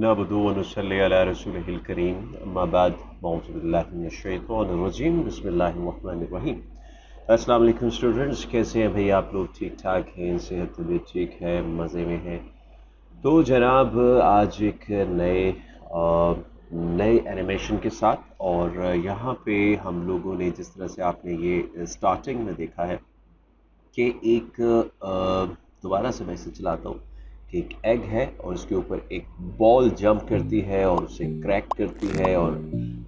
नहमदुहु व नुसल्ली अला रसूलिहिल करीम अम्मा बाद अऊज़ु बिल्लाहि मिनश शैतानिर रजीम बिस्मिल्लाहिर रहमानिर रहीम। अस्सलाम वालेकुम स्टूडेंट्स, कैसे हैं भाई आप लोग? ठीक ठाक हैं, सेहत तबीयत ठीक है, मज़े में हैं? तो जनाब आज एक नए एनिमेशन के साथ, और यहाँ पे हम लोगों ने जिस तरह से आपने ये स्टार्टिंग में देखा है कि एक दोबारा से मैं इसे चलाता हूँ कि एक एग है और उसके ऊपर एक बॉल जंप करती है और उसे क्रैक करती है और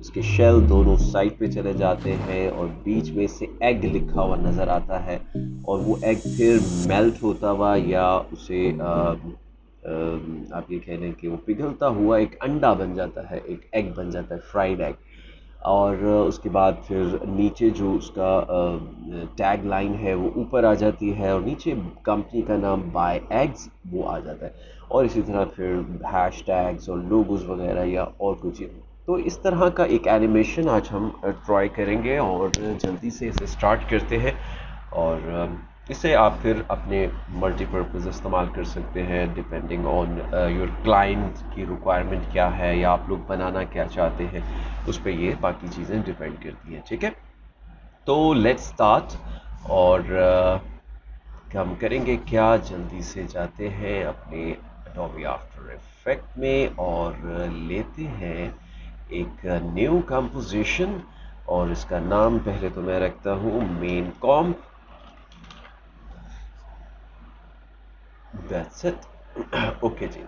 उसके शेल दोनों साइड पे चले जाते हैं और बीच में से एग लिखा हुआ नज़र आता है और वो एग फिर मेल्ट होता हुआ या उसे आप ये कह लें कि वो पिघलता हुआ एक अंडा बन जाता है, एक एग बन जाता है, फ्राइड एग। और उसके बाद फिर नीचे जो उसका टैग लाइन है वो ऊपर आ जाती है और नीचे कंपनी का नाम बाय एग्स वो आ जाता है, और इसी तरह फिर हैश टैग्स और लोगोस वगैरह या और कुछ चीज़। तो इस तरह का एक एनिमेशन आज हम ट्राई करेंगे और जल्दी से इसे स्टार्ट करते हैं। और इसे आप फिर अपने मल्टीपर्पज़ इस्तेमाल कर सकते हैं डिपेंडिंग ऑन योर क्लाइंट की रिक्वायरमेंट क्या है या आप लोग बनाना क्या चाहते हैं, उस पर ये बाकी चीज़ें डिपेंड करती हैं। ठीक है, तो लेट्स स्टार्ट। और हम करेंगे क्या, जल्दी से जाते हैं अपने एडोबी आफ्टर इफेक्ट में और लेते हैं एक न्यू कंपोजिशन, और इसका नाम पहले तो मैं रखता हूँ main comp. That's it. Okay जी।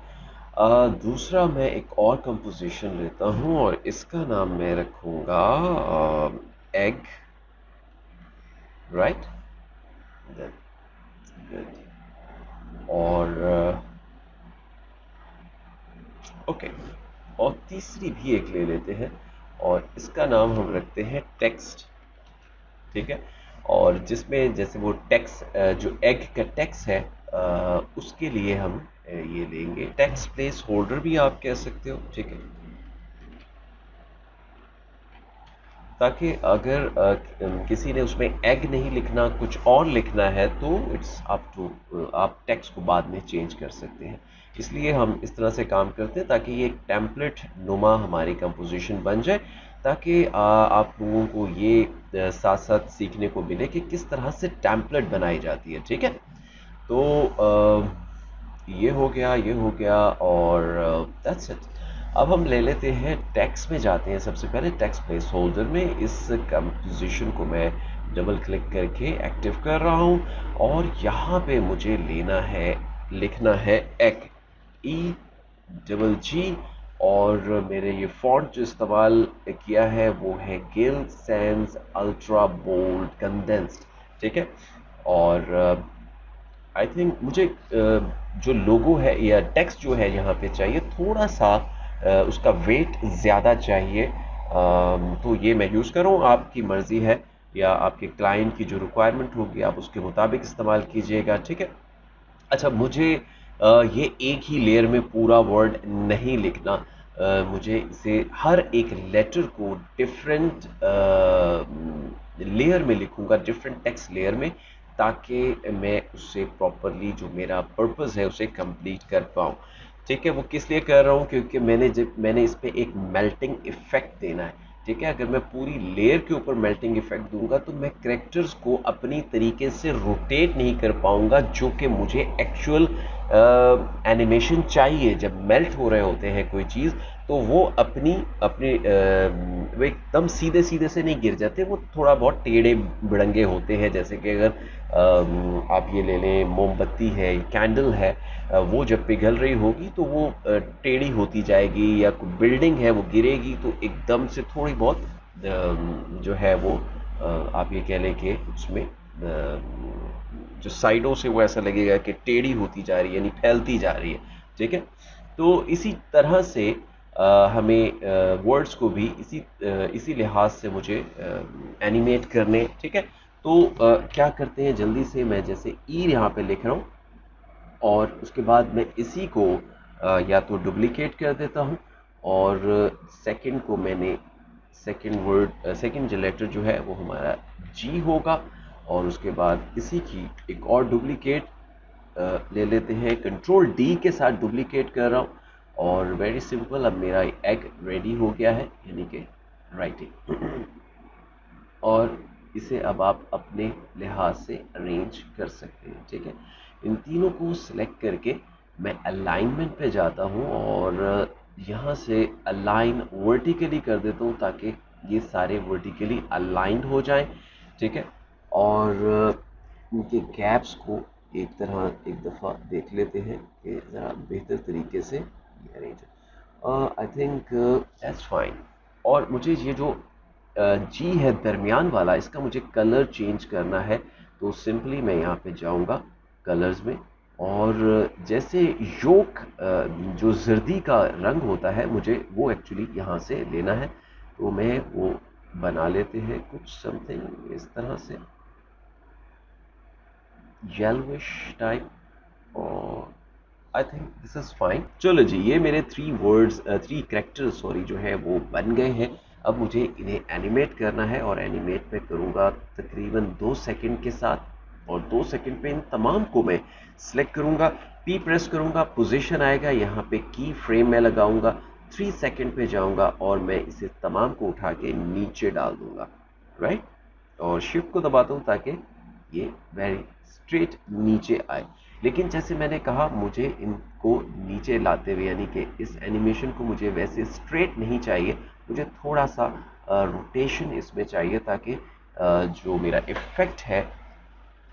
दूसरा मैं एक और कंपोजिशन लेता हूँ और इसका नाम मैं रखूँगा एग, राइट, और ओके, और तीसरी भी एक ले लेते हैं और इसका नाम हम रखते हैं टेक्स्ट। ठीक है, और जिसमें जैसे वो टेक्स्ट जो एग का टेक्स्ट है उसके लिए हम ये लेंगे टेक्स्ट प्लेस होल्डर भी आप कह सकते हो। ठीक है, ताकि अगर किसी ने उसमें एग नहीं लिखना, कुछ और लिखना है, तो इट्स अप टू, आप टेक्स्ट को बाद में चेंज कर सकते हैं। इसलिए हम इस तरह से काम करते हैं ताकि ये एक टेम्पलेट नुमा हमारी कंपोजिशन बन जाए, ताकि आप लोगों को ये साथ साथ सीखने को मिले कि किस तरह से टेम्पलेट बनाई जाती है। ठीक है, तो ये हो गया, ये हो गया, और दैट्स इट। अब हम ले लेते हैं टेक्स्ट में जाते हैं। सबसे पहले टेक्स्ट प्लेस होल्डर में इस कंपोजिशन को मैं डबल क्लिक करके एक्टिव कर रहा हूँ और यहाँ पे मुझे लेना है, लिखना है एग, ई डबल जी, और मैंने ये फॉन्ट जो इस्तेमाल किया है वो है Gill Sans ultra bold condensed. ठीक है, और आई थिंक मुझे जो लोगो है या टेक्स्ट जो है यहाँ पे चाहिए थोड़ा सा, उसका वेट ज़्यादा चाहिए, तो ये मैं यूज़ करूँ, आपकी मर्ज़ी है, या आपके क्लाइंट की जो रिक्वायरमेंट होगी आप उसके मुताबिक इस्तेमाल कीजिएगा। ठीक है, अच्छा, मुझे ये एक ही लेयर में पूरा वर्ड नहीं लिखना, मुझे इसे हर एक लेटर को डिफरेंट लेयर में लिखूंगा, डिफरेंट टेक्स्ट लेयर में, ताकि मैं उससे प्रॉपरली जो मेरा पर्पस है उसे कंप्लीट कर पाऊँ। ठीक है, वो किस लिए कर रहा हूँ, क्योंकि मैंने इस पे एक मेल्टिंग इफेक्ट देना है। ठीक है, अगर मैं पूरी लेयर के ऊपर मेल्टिंग इफेक्ट दूंगा तो मैं करेक्टर्स को अपनी तरीके से रोटेट नहीं कर पाऊंगा, जो कि मुझे एक्चुअल एनिमेशन चाहिए। जब मेल्ट हो रहे होते हैं कोई चीज़ तो वो अपनी अपने वो एकदम सीधे सीधे से नहीं गिर जाते, वो थोड़ा बहुत टेढ़े बिड़ंगे होते हैं। जैसे कि अगर आप ये ले लें, मोमबत्ती है, कैंडल है, वो जब पिघल रही होगी तो वो टेढ़ी होती जाएगी, या कोई बिल्डिंग है वो गिरेगी तो एकदम से थोड़ी बहुत जो है वो आप ये कह लें कि उसमें जो साइडों से वो ऐसा लगेगा कि टेढ़ी होती जा रही है, यानी फैलती जा रही है। ठीक है, तो इसी तरह से हमें वर्ड्स को भी इसी लिहाज से मुझे एनिमेट करने। ठीक है, तो क्या करते हैं, जल्दी से मैं जैसे ई यहाँ पे लिख रहा हूँ और उसके बाद मैं इसी को या तो डुप्लीकेट कर देता हूँ, और सेकंड को मैंने सेकंड जो लेटर जो है वो हमारा जी होगा, और उसके बाद इसी की एक और डुप्लीकेट ले लेते हैं, कंट्रोल डी के साथ डुप्लीकेट कर रहा हूँ, और वेरी सिंपल, अब मेरा एग रेडी हो गया है, यानी कि राइटिंग। और इसे अब आप अपने लिहाज से अरेंज कर सकते हैं, ठीक है। इन तीनों को सिलेक्ट करके मैं अलाइनमेंट पे जाता हूँ और यहाँ से अलाइन वर्टिकली कर देता हूँ ताकि ये सारे वर्टिकली अलाइंड हो जाएं, ठीक है। और इनके गैप्स को एक दफ़ा देख लेते हैं कि ज़रा बेहतर तरीके से ये arrange, I think that's fine. और मुझे ये जो जी है दरमियान वाला, इसका मुझे कलर चेंज करना है, तो सिंपली मैं यहाँ पे जाऊँगा कलर्स में, और जैसे योक जो जर्दी का रंग होता है मुझे वो एक्चुअली यहाँ से लेना है, तो मैं वो बना लेते हैं कुछ समथिंग इस तरह से येलोइश टाइप, और I think this is fine. चलो जी, ये मेरे थ्री कैरेक्टर्स सॉरी जो है वो बन गए हैं। अब मुझे इन्हें एनिमेट करना है, और एनिमेट मैं करूँगा तकरीबन 2 सेकंड के साथ, और 2 सेकंड पे इन तमाम को मैं सिलेक्ट करूँगा, पी प्रेस करूँगा, पोजीशन आएगा, यहाँ पे की फ्रेम में लगाऊंगा, 3 सेकंड पे जाऊँगा और मैं इसे तमाम को उठा के नीचे डाल दूंगा, राइट। और शिफ्ट को दबाता हूँ ताकि ये वेरी स्ट्रेट नीचे आए। लेकिन जैसे मैंने कहा, मुझे इनको नीचे लाते हुए, यानी कि इस एनिमेशन को मुझे वैसे स्ट्रेट नहीं चाहिए, मुझे थोड़ा सा रोटेशन इसमें चाहिए, ताकि जो मेरा इफेक्ट है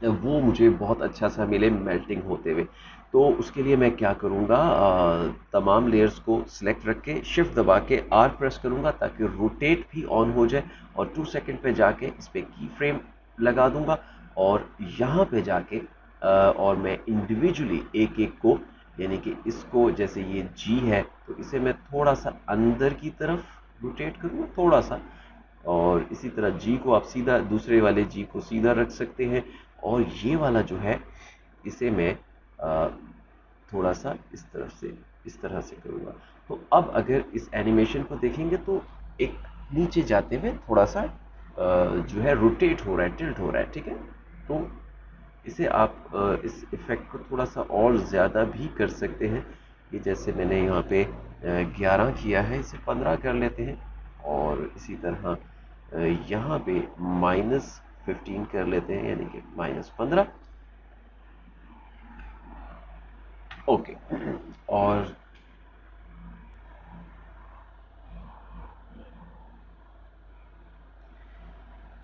वो मुझे बहुत अच्छा सा मिले मेल्टिंग होते हुए। तो उसके लिए मैं क्या करूँगा, तमाम लेयर्स को सिलेक्ट रख के शिफ्ट दबा के आर प्रेस करूँगा ताकि रोटेट भी ऑन हो जाए, और 2 सेकंड पे जाके इस पर की फ्रेम लगा दूंगा, और यहाँ पे जाके और मैं इंडिविजुअली एक एक को, यानी कि इसको जैसे ये जी है तो इसे मैं थोड़ा सा अंदर की तरफ रोटेट करूँगा थोड़ा सा, और इसी तरह जी को आप सीधा, दूसरे वाले जी को सीधा रख सकते हैं, और ये वाला जो है इसे मैं अ, थोड़ा सा इस तरह से करूँगा। तो अब अगर इस एनिमेशन को देखेंगे तो एक नीचे जाते हुए थोड़ा सा जो है रोटेट हो रहा है, टिल्ट हो रहा है, ठीक है। तो इसे आप इस इफेक्ट को थोड़ा सा और ज़्यादा भी कर सकते हैं, कि जैसे मैंने यहाँ पे 11 किया है, इसे 15 कर लेते हैं, और इसी तरह यहाँ पे -15 कर लेते हैं, यानी कि -15, ओके। और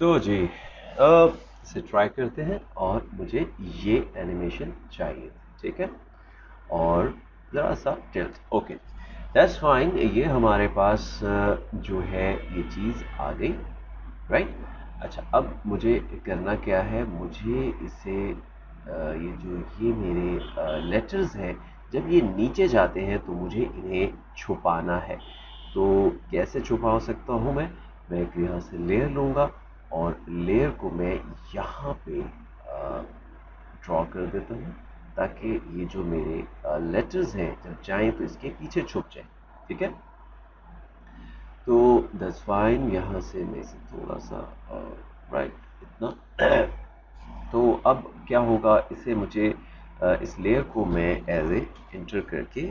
तो जी, अब इसे ट्राई करते हैं, और मुझे ये एनिमेशन चाहिए, ठीक है। और ज़रा सा टिल्ट, ओके, दैट्स फाइन। ये हमारे पास जो है ये चीज़ आ गई, राइट। अच्छा, अब मुझे करना क्या है, मुझे इसे ये जो ये मेरे लेटर्स हैं, जब ये नीचे जाते हैं तो मुझे इन्हें छुपाना है। तो कैसे छुपा सकता हूँ मैं एक यहाँ से लेयर लूँगा, और लेयर को मैं यहाँ पे ड्रॉ कर देता हूँ, ताकि ये जो मेरे लेटर्स हैं जब जाएं तो इसके पीछे छुप जाए, ठीक है। तो दैट्स फाइन, यहाँ से मैं इसे थोड़ा सा राइट इतना तो अब क्या होगा, इसे मुझे इस लेयर को मैं एज ए इंटर करके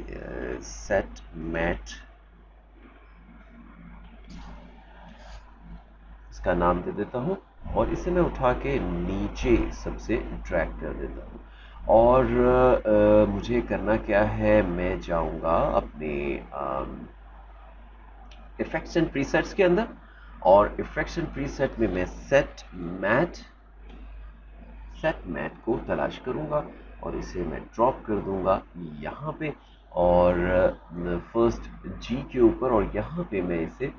सेट मैट इसका नाम दे देता हूँ, और इसे मैं उठा के नीचे सबसे ड्रैग कर देता हूँ। और मुझे करना क्या है, मैं जाऊँगा अपने इफेक्ट्स एंड प्रीसेट्स के अंदर, और इफेक्ट्स एंड प्रीसेट में मैं सेट मैट को तलाश करूंगा, और इसे मैं ड्रॉप कर दूंगा यहाँ पे, और फर्स्ट जी के ऊपर, और यहाँ पे मैं इसे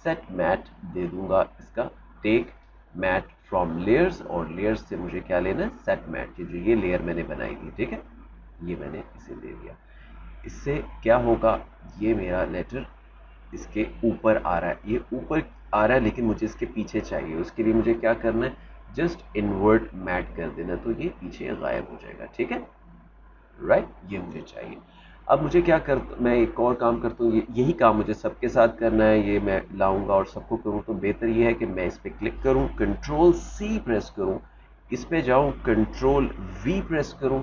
सेट मैट दे दूंगा, इसका टेक मैट फ्रॉम लेयर्स, और लेयर्स से मुझे क्या लेना है, सेट मैट की जो ये लेयर मैंने बनाई थी, ठीक है, ये मैंने इसे दे दिया। इससे क्या होगा, ये मेरा लेटर इसके ऊपर आ रहा है, ये ऊपर आ रहा है, लेकिन मुझे इसके पीछे चाहिए। उसके लिए मुझे क्या करना है, जस्ट इन्वर्ट मैट कर देना, तो ये पीछे गायब हो जाएगा, ठीक है, राइट। ये मुझे चाहिए। अब मुझे क्या कर, मैं एक और काम करता हूँ, यही काम मुझे सबके साथ करना है, ये मैं लाऊंगा और सबको करूँ, तो बेहतर ये है कि मैं इस पर क्लिक करूँ, कंट्रोल सी प्रेस करूँ, इस पे जाऊँ, कंट्रोल वी प्रेस करूँ,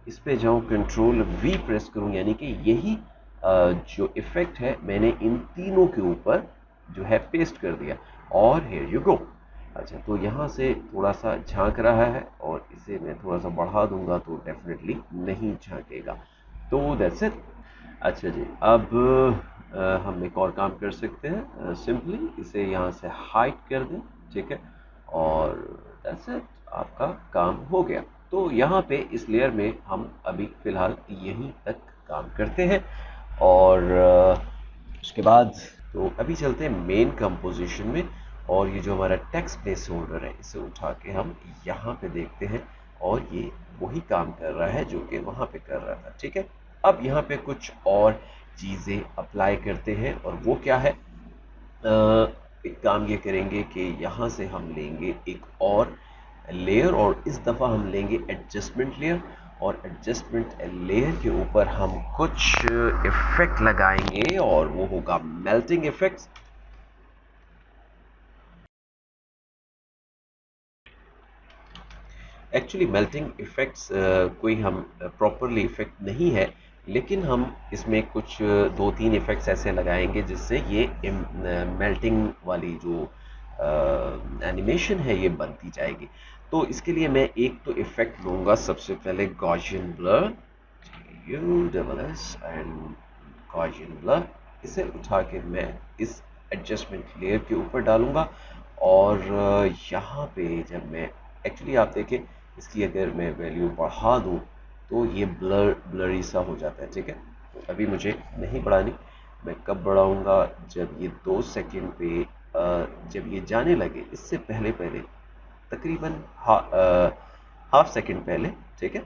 इस पे जाऊँ, कंट्रोल वी प्रेस करूँ, यानी कि यही जो इफ़ेक्ट है मैंने इन तीनों के ऊपर जो है पेस्ट कर दिया और हियर यू गो। अच्छा, तो यहाँ से थोड़ा सा झांक रहा है और इसे मैं थोड़ा सा बढ़ा दूंगा तो डेफिनेटली नहीं झांकेगा। तो दैट्स इट। अच्छा जी, अब हम एक और काम कर सकते हैं। सिंपली इसे यहाँ से हाइड कर दें, ठीक है, और दैट्स इट, आपका काम हो गया। तो यहाँ पे इस लेयर में हम अभी फ़िलहाल यहीं तक काम करते हैं और उसके बाद तो अभी चलते हैं मेन कंपोजिशन में। और ये जो हमारा टेक्स्ट प्लेस होल्डर है इसे उठा के हम यहाँ पे देखते हैं और ये वही काम कर रहा है जो कि वहाँ पे कर रहा था, ठीक है। अब यहाँ पे कुछ और चीज़ें अप्लाई करते हैं और वो क्या है, एक काम ये करेंगे कि यहाँ से हम लेंगे एक और लेयर और इस दफ़ा हम लेंगे एडजस्टमेंट लेयर और एडजस्टमेंट लेयर के ऊपर हम कुछ इफेक्ट लगाएंगे और वो होगा melting effects. Actually melting effects कोई हम प्रॉपरली इफेक्ट नहीं है, लेकिन हम इसमें कुछ दो तीन इफेक्ट्स ऐसे लगाएंगे जिससे ये मेल्टिंग वाली जो एनिमेशन है ये बनती जाएगी। तो इसके लिए मैं एक तो इफेक्ट लूँगा सबसे पहले Gaussian blur, U double S and Gaussian blur. इसे उठा के मैं इस एडजस्टमेंट लेयर के ऊपर डालूंगा और यहाँ पे जब मैं एक्चुअली आप देखें इसकी अगर मैं वैल्यू बढ़ा दूँ तो ये ब्लरी सा हो जाता है, ठीक है। तो अभी मुझे नहीं बढ़ानी, मैं कब बढ़ाऊंगा जब ये 2 सेकंड पे जब ये जाने लगे, इससे पहले पहले तकरीबन हाफ सेकंड पहले, ठीक है।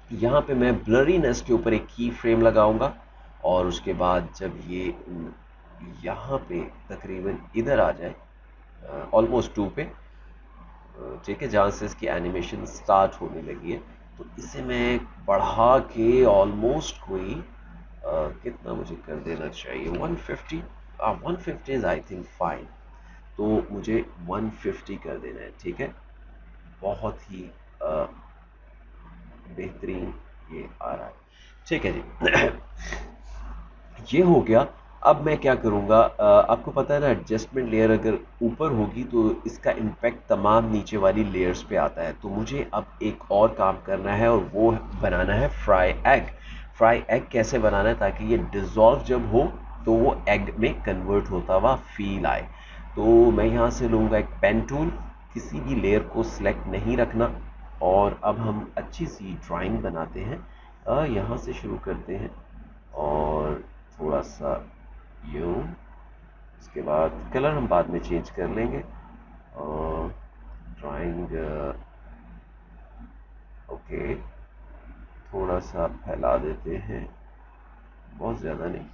यहाँ पे मैं ब्लरीनेस के ऊपर एक की फ्रेम लगाऊंगा और उसके बाद जब ये यहाँ पे तकरीबन इधर आ जाए ऑलमोस्ट 2 पे, ठीक है, जहाँ से इसकी एनिमेशन स्टार्ट होने लगी है, तो इसे मैं बढ़ा के ऑलमोस्ट कोई कितना मुझे कर देना चाहिए 150, 150 इज आई थिंक फाइन। तो मुझे 150 कर देना है, ठीक है। बहुत ही बेहतरीन ये आ रहा है, ठीक है जी। ये हो गया। अब मैं क्या करूँगा, आपको पता है ना एडजस्टमेंट लेयर अगर ऊपर होगी तो इसका इम्पैक्ट तमाम नीचे वाली लेयर्स पे आता है। तो मुझे अब एक और काम करना है और वो बनाना है फ्राई एग। फ्राई एग कैसे बनाना है ताकि ये डिज़ोल्व जब हो तो वो एग में कन्वर्ट होता हुआ फील आए। तो मैं यहाँ से लूँगा एक पेन टूल, किसी भी लेयर को सिलेक्ट नहीं रखना और अब हम अच्छी सी ड्राइंग बनाते हैं। यहाँ से शुरू करते हैं और थोड़ा सा यूं, इसके बाद कलर हम बाद में चेंज कर लेंगे और ड्राइंग ओके थोड़ा सा फैला देते हैं, बहुत ज़्यादा नहीं,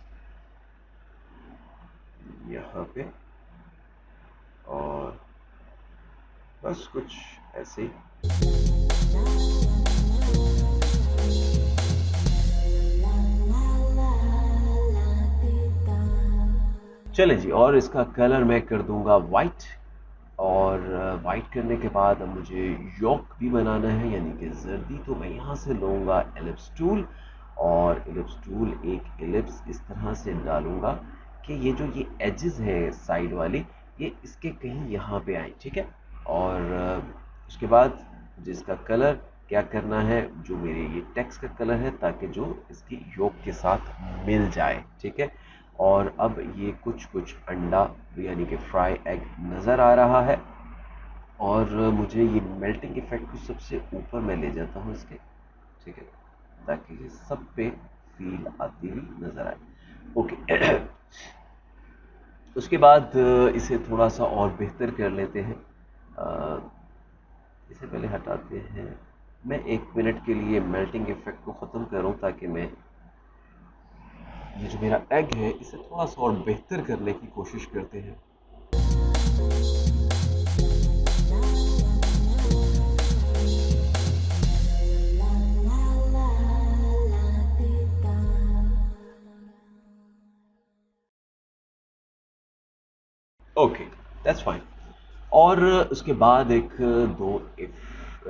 यहाँ पे, और बस कुछ ऐसे ही। चले जी, और इसका कलर मैं कर दूंगा वाइट और वाइट करने के बाद अब मुझे यॉक भी बनाना है यानी कि जर्दी। तो मैं यहाँ से लूँगा एलिप्स टूल और एलिप्स टूल एक एलिप्स इस तरह से डालूंगा कि ये एजेस हैं साइड वाली ये इसके कहीं यहाँ पे आए, ठीक है। और उसके बाद जिसका कलर क्या करना है, जो मेरे ये टेक्स्ट का कलर है ताकि जो इसकी यॉक के साथ मिल जाए, ठीक है। और अब ये कुछ कुछ अंडा यानी कि फ्राई एग नज़र आ रहा है और मुझे ये मेल्टिंग इफेक्ट को सबसे ऊपर मैं ले जाता हूँ इसके, ठीक है, ताकि ये सब पे फील आती हुई नज़र आए। ओके। उसके बाद इसे थोड़ा सा और बेहतर कर लेते हैं। इसे पहले हटाते हैं, मैं 1 मिनट के लिए मेल्टिंग इफेक्ट को ख़त्म करूँ ताकि मैं ये जो मेरा एग है इसे थोड़ा सा और बेहतर करने की कोशिश करते हैं। Okay, that's fine. और उसके बाद एक दो इफ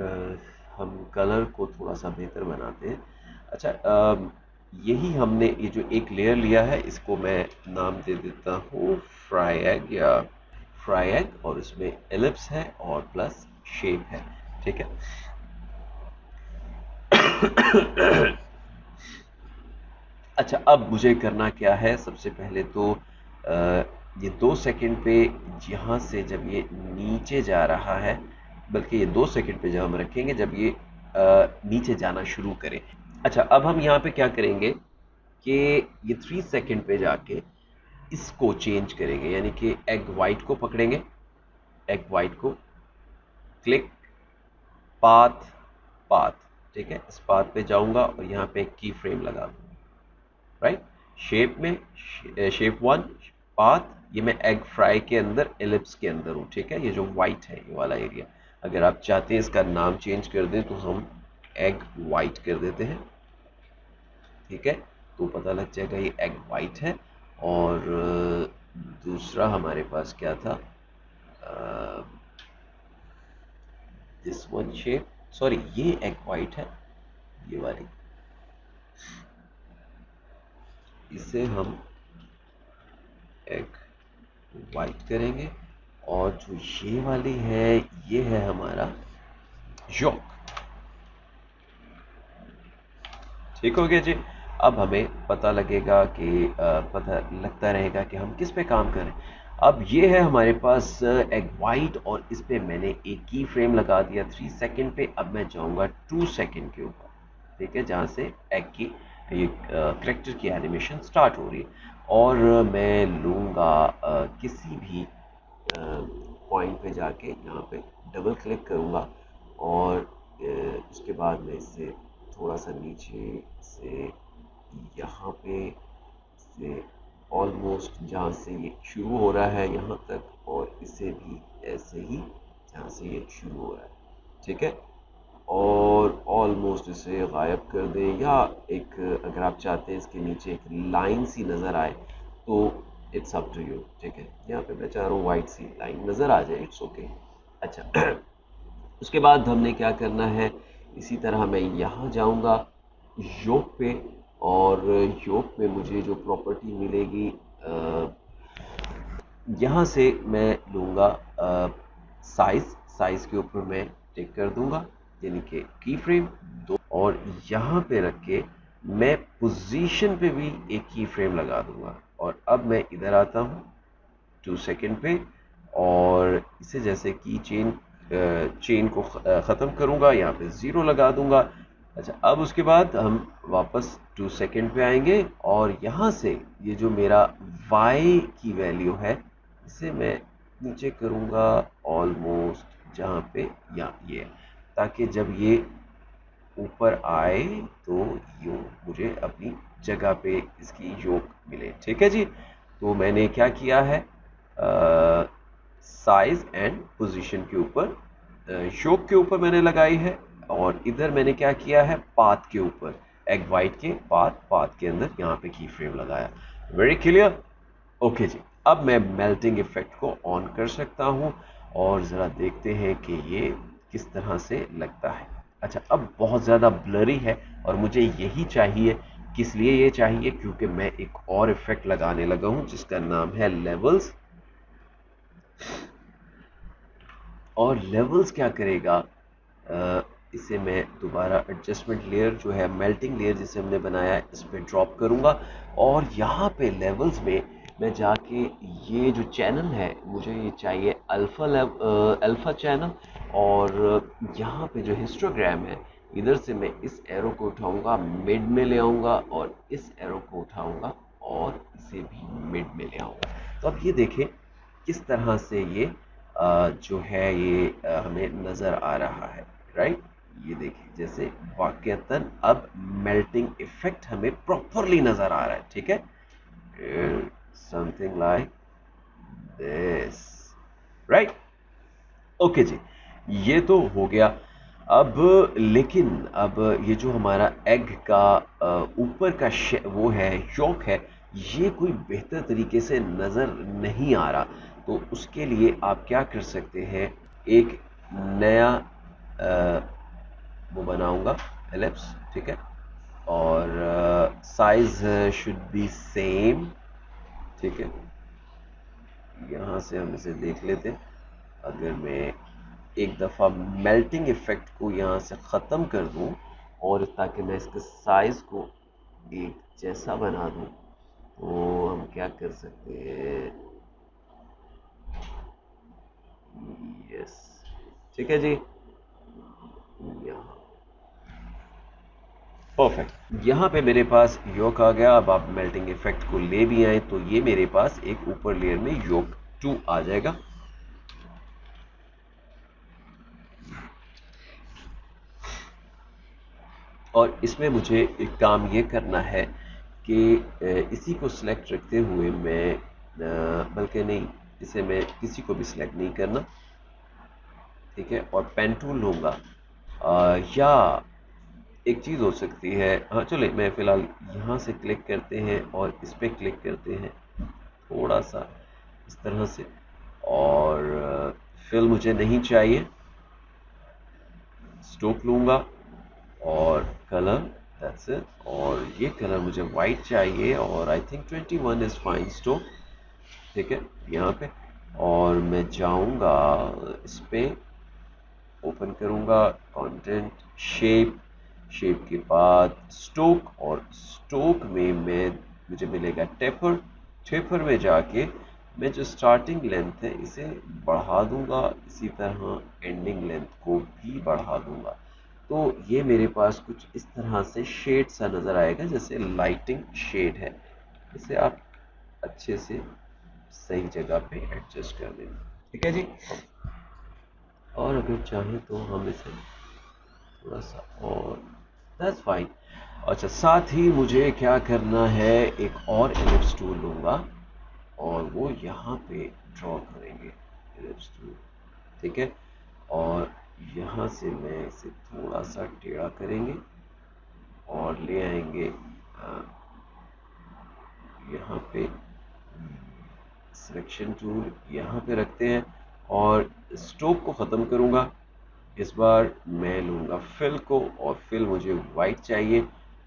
हम कलर को थोड़ा सा बेहतर बनाते हैं। अच्छा, यही हमने ये जो एक लेयर लिया है इसको मैं नाम दे देता हूँ फ्राई एग या फ्राई एग, और इसमें एलिप्स है और प्लस शेप है। ठीक है। अच्छा, अब मुझे करना क्या है, सबसे पहले तो ये 2 सेकंड पे यहाँ से जब ये नीचे जा रहा है, बल्कि ये 2 सेकंड पे जब हम रखेंगे जब ये नीचे जाना शुरू करे। अच्छा, अब हम यहाँ पे क्या करेंगे कि ये 3 सेकंड पे जाके इसको चेंज करेंगे, यानी कि एग वाइट को पकड़ेंगे, एग वाइट को क्लिक, पाथ, पाथ। ठीक है, इस पाथ पे जाऊंगा और यहाँ पे एक की फ्रेम लगा दूंगा। राइट, शेप में शेप 1 पाथ, ये मैं एग फ्राई के अंदर एलिप्स के अंदर हूँ। ठीक है, ये जो वाइट है ये वाला एरिया, अगर आप चाहते हैं इसका नाम चेंज कर दें तो हम एग वाइट कर देते हैं। ठीक है, तो पता लग जाएगा ये एग वाइट है। और दूसरा हमारे पास क्या था, दिस वन शेप, सॉरी ये एग वाइट है, ये वाली, इसे हम एग वाइट करेंगे। और जो ये वाली है ये है हमारा योक। ठीक हो गया जी। अब हमें पता लगेगा कि पता लगता रहेगा कि हम किस पे काम करें। अब ये है हमारे पास एग वाइट, और इस पे मैंने एक की फ्रेम लगा दिया 3 सेकंड पे। अब मैं जाऊंगा 2 सेकंड के ऊपर। ठीक है, जहाँ से एग की ये करेक्टर की एनिमेशन स्टार्ट हो रही है। और मैं लूँगा किसी भी पॉइंट पे जाके यहाँ पे डबल क्लिक करूँगा, और उसके बाद मैं इससे थोड़ा सा नीचे से यहाँ पे से ऑलमोस्ट जहाँ से ये शुरू हो रहा है यहाँ तक, और इसे भी ऐसे ही जहाँ से ये शुरू हो रहा है। ठीक है, और ऑलमोस्ट इसे गायब कर दें, या एक अगर आप चाहते हैं इसके नीचे एक लाइन सी नज़र आए तो इट्स अप टू यू। ठीक है, यहाँ पे मैं चाह रहा हूँ वाइट सी लाइन नज़र आ जाए, इट्स ओके। अच्छा, उसके बाद हमने क्या करना है, इसी तरह मैं यहाँ जाऊँगा योक पे, और योक में मुझे जो प्रॉपर्टी मिलेगी यहाँ से मैं लूँगा साइज़, साइज़ के ऊपर मैं टिक कर दूँगा, यानी कि की फ्रेम 2, और यहाँ पे रख के मैं पोजीशन पे भी एक की फ्रेम लगा दूँगा। और अब मैं इधर आता हूँ 2 सेकंड पे, और इसे जैसे की चेन को ख़त्म करूँगा, यहाँ पे 0 लगा दूँगा। अच्छा, अब उसके बाद हम वापस 2 सेकंड पे आएंगे, और यहाँ से ये जो मेरा y की वैल्यू है इसे मैं नीचे करूँगा ऑलमोस्ट जहाँ पे या ये, ताकि जब ये ऊपर आए तो यूँ मुझे अपनी जगह पे इसकी योग मिले। ठीक है जी। तो मैंने क्या किया है, साइज एंड पोजीशन के ऊपर योग के ऊपर मैंने लगाई है, और इधर मैंने क्या किया है, पाथ के ऊपर एग वाइट के पाथ के अंदर यहाँ पे की फ्रेम लगाया। Very clear. ओके जी। अब मैं मेल्टिंग इफेक्ट को ऑन कर सकता हूँ, और ज़रा देखते हैं कि ये किस तरह से लगता है। अच्छा, अब बहुत ज़्यादा ब्लरी है, और मुझे यही चाहिए। किस लिए ये चाहिए, क्योंकि मैं एक और इफेक्ट लगाने लगा हूँ जिसका नाम है लेवल्स। और लेवल्स क्या करेगा, इसे मैं दोबारा एडजस्टमेंट लेयर जो है मेल्टिंग लेयर जिसे हमने बनाया है इस पर ड्रॉप करूँगा, और यहाँ पे लेवल्स में मैं जाके ये जो चैनल है मुझे ये चाहिए अल्फ़ा चैनल, और यहाँ पे जो हिस्टोग्राम है इधर से मैं इस एरो को उठाऊंगा, मिड में ले आऊँगा, और इस एरो को उठाऊंगा और इसे भी मिड में ले आऊँगा। तो अब ये देखें किस तरह से ये जो है ये हमें नज़र आ रहा है। राइट, ये देखिए जैसे वाकईतन अब मेल्टिंग इफेक्ट हमें प्रॉपरली नज़र आ रहा है। ठीक है, something like this. Right, okay जी, ये तो हो गया। अब लेकिन अब ये जो हमारा एग का ऊपर का वो है यolk है, ये कोई बेहतर तरीके से नज़र नहीं आ रहा। तो उसके लिए आप क्या कर सकते हैं, एक नया वो बनाऊंगा एलिप्स। ठीक है, और साइज शुड बी सेम। ठीक है, यहाँ से हम इसे देख लेते हैं। अगर मैं एक दफ़ा मेल्टिंग इफेक्ट को यहाँ से ख़त्म कर दूँ और ताकि मैं इसके साइज को एक जैसा बना दूँ, तो हम क्या कर सकते हैं। यस, ठीक है जी, यहाँ परफेक्ट। यहाँ पे मेरे पास योक आ गया। अब आप मेल्टिंग इफेक्ट को ले भी आए तो ये मेरे पास एक ऊपर लेयर में योक 2 आ जाएगा। और इसमें मुझे एक काम ये करना है कि इसी को सिलेक्ट रखते हुए मैं बल्कि नहीं, इसे मैं किसी को भी सिलेक्ट नहीं करना। ठीक है, और पेन टूल लूँगा। या एक चीज़ हो सकती है, हाँ चले मैं फ़िलहाल यहाँ से क्लिक करते हैं और इस पर क्लिक करते हैं थोड़ा सा इस तरह से। और फिल मुझे नहीं चाहिए, स्ट्रोक लूँगा और कलर, दैट्स इट। और ये कलर मुझे वाइट चाहिए और I think 21 is fine stroke. ठीक है, यहाँ पे और मैं जाऊँगा इस पे, ओपन करूँगा कंटेंट, शेप, शेप के बाद स्ट्रोक, और स्ट्रोक में मैं मुझे मिलेगा टेपर। टेपर में जाके मैं जो स्टार्टिंग लेंथ है इसे बढ़ा दूंगा, इसी तरह एंडिंग लेंथ को भी बढ़ा दूंगा। तो ये मेरे पास कुछ इस तरह से शेड सा नज़र आएगा, जैसे लाइटिंग शेड है। इसे आप अच्छे से सही जगह पे एडजस्ट कर देना। ठीक है जी, और अगर चाहें तो हम इसे थोड़ा सा और, दैट्स फाइन। अच्छा, साथ ही मुझे क्या करना है, एक और एलिप्स टूल लूँगा और वो यहाँ पे ड्रॉ करेंगे एलिप्स टूल। ठीक है, और यहाँ से मैं इसे थोड़ा सा टेढ़ा करेंगे और ले आएंगे यहाँ पे सिलेक्शन टूल यहाँ पे रखते हैं और स्ट्रोक को ख़त्म करूँगा। इस बार मैं लूँगा फिल को, और फिल मुझे वाइट चाहिए।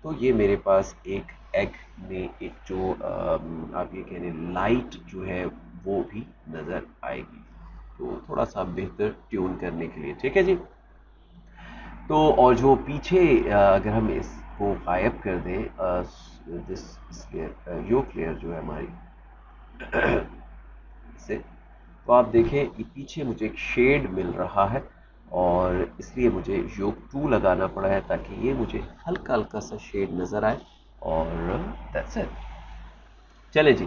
तो ये मेरे पास एक एग में एक जो आप ये कह रहे लाइट जो है वो भी नज़र आएगी, तो थोड़ा सा बेहतर ट्यून करने के लिए। ठीक है जी, तो और जो पीछे अगर हम इसको गायब कर दें, दिस लेयर, योक लेयर जो है हमारी से, तो आप देखें कि पीछे मुझे एक शेड मिल रहा है और इसलिए मुझे योग 2 लगाना पड़ा है ताकि ये मुझे हल्का हल्का सा शेड नज़र आए। और दैट्स इट। चले जी,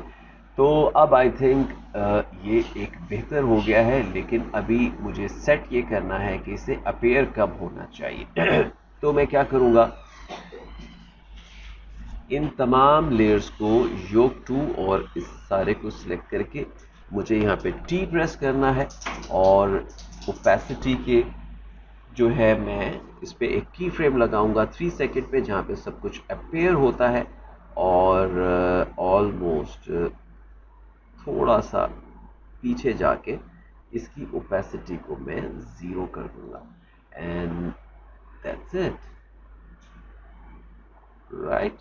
तो अब आई थिंक ये एक बेहतर हो गया है, लेकिन अभी मुझे सेट ये करना है कि इसे अपीयर कब होना चाहिए। तो मैं क्या करूँगा, इन तमाम लेयर्स को योग 2 और इस सारे को सिलेक्ट करके मुझे यहाँ पे टी प्रेस करना है और ओपेसिटी के जो है मैं इस पे एक की फ्रेम लगाऊंगा 3 सेकंड पे, जहाँ पे सब कुछ अपीयर होता है। और ऑलमोस्ट थोड़ा सा पीछे जाके इसकी ओपेसिटी को मैं 0 कर दूंगा एंड दैट्स इट, राइट।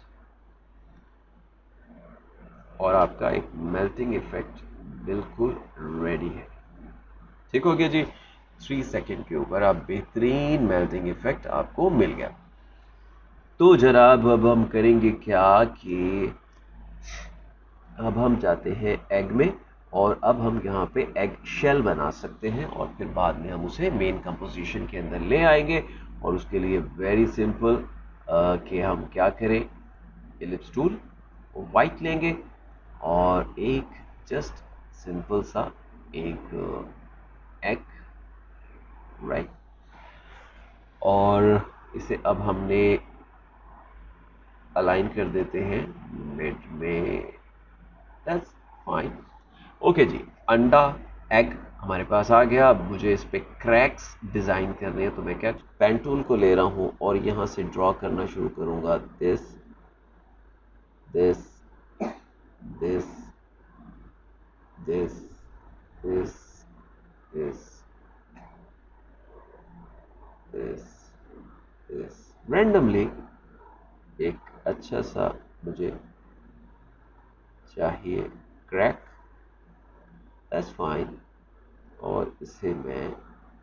और आपका एक मेल्टिंग इफेक्ट बिल्कुल रेडी है। ठीक हो गया जी, 3 सेकंड के ऊपर आप बेहतरीन मेल्टिंग इफेक्ट आपको मिल गया। तो जनाब अब हम करेंगे क्या कि अब हम जाते हैं एग में, और अब हम यहाँ पे एग शेल बना सकते हैं और फिर बाद में हम उसे मेन कंपोजिशन के अंदर ले आएंगे। और उसके लिए वेरी सिंपल कि हम क्या करें, एलिप्स टूल वाइट लेंगे और एक जस्ट सिंपल सा एक एग, राइट। और इसे अब हमने अलाइन कर देते हैं मिड में, दैट्स फाइन। ओके जी, अंडा एग हमारे पास आ गया। अब मुझे इस पे क्रैक्स डिज़ाइन करने हैं, तो मैं क्या पेन टूल को ले रहा हूँ और यहाँ से ड्रॉ करना शुरू करूँगा। This this this this this this this this randomly एक अच्छा सा मुझे चाहिए क्रैक, दैट्स फाइन, और इसे मैं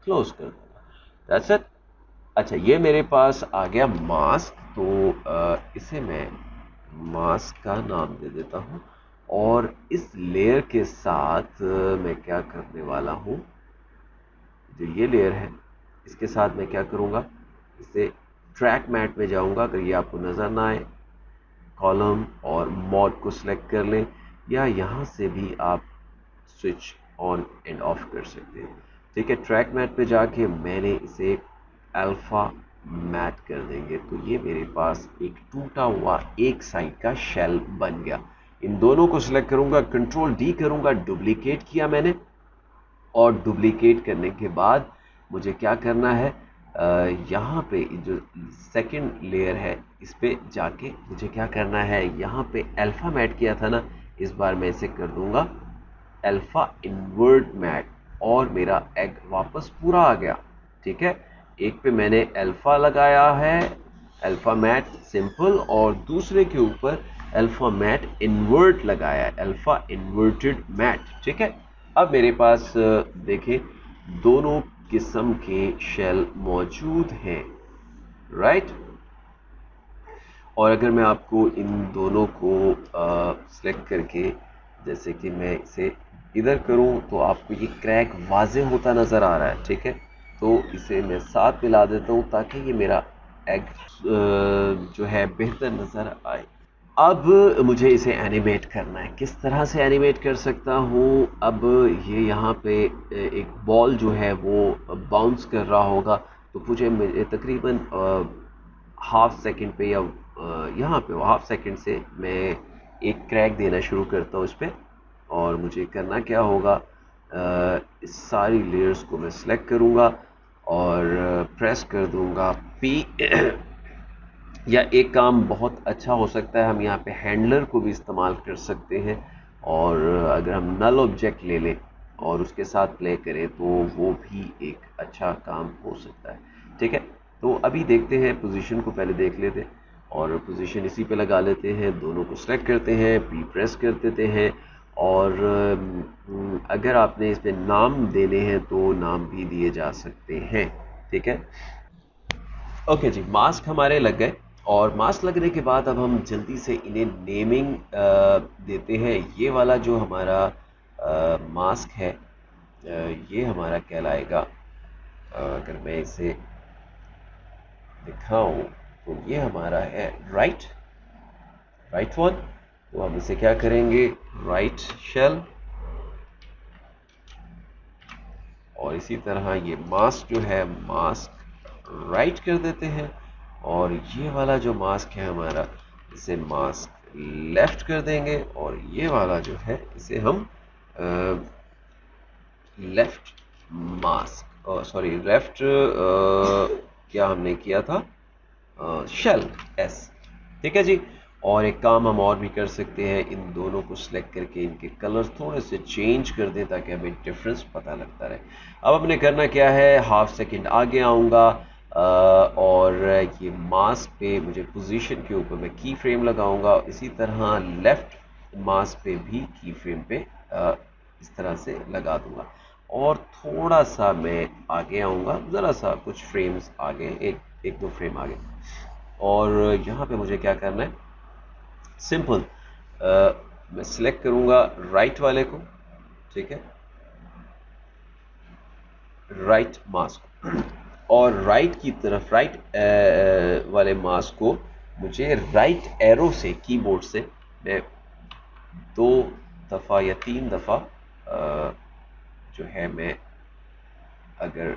क्लोज कर दूंगा, दैट्स इट। अच्छा, ये मेरे पास आ गया मास्क। तो इसे मैं मास्क का नाम दे देता हूँ। और इस लेयर के साथ मैं क्या करने वाला हूँ, जो ये लेयर है इसके साथ मैं क्या करूँगा, इसे ट्रैक मैट में जाऊँगा। अगर ये आपको नज़र ना आए, कॉलम और मॉड को सिलेक्ट कर लें, या यहाँ से भी आप स्विच ऑन एंड ऑफ कर सकते हैं। ठीक है, ट्रैक मैट पे जाके मैंने इसे अल्फा मैट कर देंगे, तो ये मेरे पास एक टूटा हुआ एक साइड का शेल बन गया। इन दोनों को सिलेक्ट करूंगा, कंट्रोल डी करूंगा, डुप्लीकेट किया मैंने। और डुप्लीकेट करने के बाद मुझे क्या करना है, यहाँ पे जो सेकंड लेयर है इस पे जाके मुझे क्या करना है, यहाँ पे अल्फा मैट किया था ना, इस बार मैं इसे कर दूंगा अल्फा इन्वर्ट मैट, और मेरा एग वापस पूरा आ गया। ठीक है, एक पे मैंने अल्फा लगाया है, अल्फा मैट सिंपल, और दूसरे के ऊपर अल्फा मैट इन्वर्ट लगाया है, अल्फा इन्वर्टेड मैट। ठीक है, अब मेरे पास देखें दोनों किस्म के शेल मौजूद हैं, राइट। और अगर मैं आपको इन दोनों को सिलेक्ट करके, जैसे कि मैं इसे इधर करूं, तो आपको ये क्रैक वाजे होता नज़र आ रहा है। ठीक है, तो इसे मैं साथ मिला देता हूं ताकि ये मेरा एग जो है बेहतर नज़र आए। अब मुझे इसे एनिमेट करना है। किस तरह से एनिमेट कर सकता हूँ, अब ये यहाँ पे एक बॉल जो है वो बाउंस कर रहा होगा, तो मुझे तकरीबन हाफ सेकंड पे या यहाँ पे हाफ सेकंड से मैं एक क्रैक देना शुरू करता हूँ इस पर। और मुझे करना क्या होगा, इस सारी लेयर्स को मैं सिलेक्ट करूँगा और प्रेस कर दूँगा पी। या एक काम बहुत अच्छा हो सकता है, हम यहाँ पे हैंडलर को भी इस्तेमाल कर सकते हैं। और अगर हम नल ऑब्जेक्ट ले लें और उसके साथ प्ले करें, तो वो भी एक अच्छा काम हो सकता है। ठीक है, तो अभी देखते हैं, पोजीशन को पहले देख लेते हैं और पोजीशन इसी पे लगा लेते हैं। दोनों को सेलेक्ट करते हैं, पी प्रेस कर देते हैं। और अगर आपने इस पे नाम देने हैं तो नाम भी दिए जा सकते हैं। ठीक है, ओके जी, मास्क हमारे लग गए। और मास्क लगने के बाद अब हम जल्दी से इन्हें नेमिंग देते हैं। ये वाला जो हमारा मास्क है, ये हमारा कहलाएगा, अगर मैं इसे दिखाऊं, तो ये हमारा है राइट, राइट वन। तो हम इसे क्या करेंगे, राइट शेल। और इसी तरह ये मास्क जो है, मास्क राइट कर देते हैं। और ये वाला जो मास्क है हमारा, इसे मास्क लेफ्ट कर देंगे। और ये वाला जो है इसे हम लेफ्ट मास्क, सॉरी लेफ्ट, क्या हमने किया था, शेल एस। ठीक है जी। और एक काम हम और भी कर सकते हैं, इन दोनों को सिलेक्ट करके इनके कलर थोड़े से चेंज कर दें ताकि हमें डिफरेंस पता लगता रहे। अब हमने करना क्या है, हाफ सेकंड आगे आऊँगा और ये मास्क पे मुझे पोजीशन के ऊपर मैं की फ्रेम लगाऊंगा। इसी तरह लेफ्ट मास्क पे भी की फ्रेम पे इस तरह से लगा दूंगा। और थोड़ा सा मैं आगे आऊँगा, ज़रा सा कुछ फ्रेम्स आगे, एक दो फ्रेम आगे। और यहाँ पे मुझे क्या करना है, सिंपल, मैं सिलेक्ट करूँगा राइट वाले को। ठीक है, राइट मास्क, और राइट की तरफ, राइट वाले मास्क को मुझे राइट एरो से, कीबोर्ड से मैं 2 दफ़ा या 3 दफ़ा जो है, मैं अगर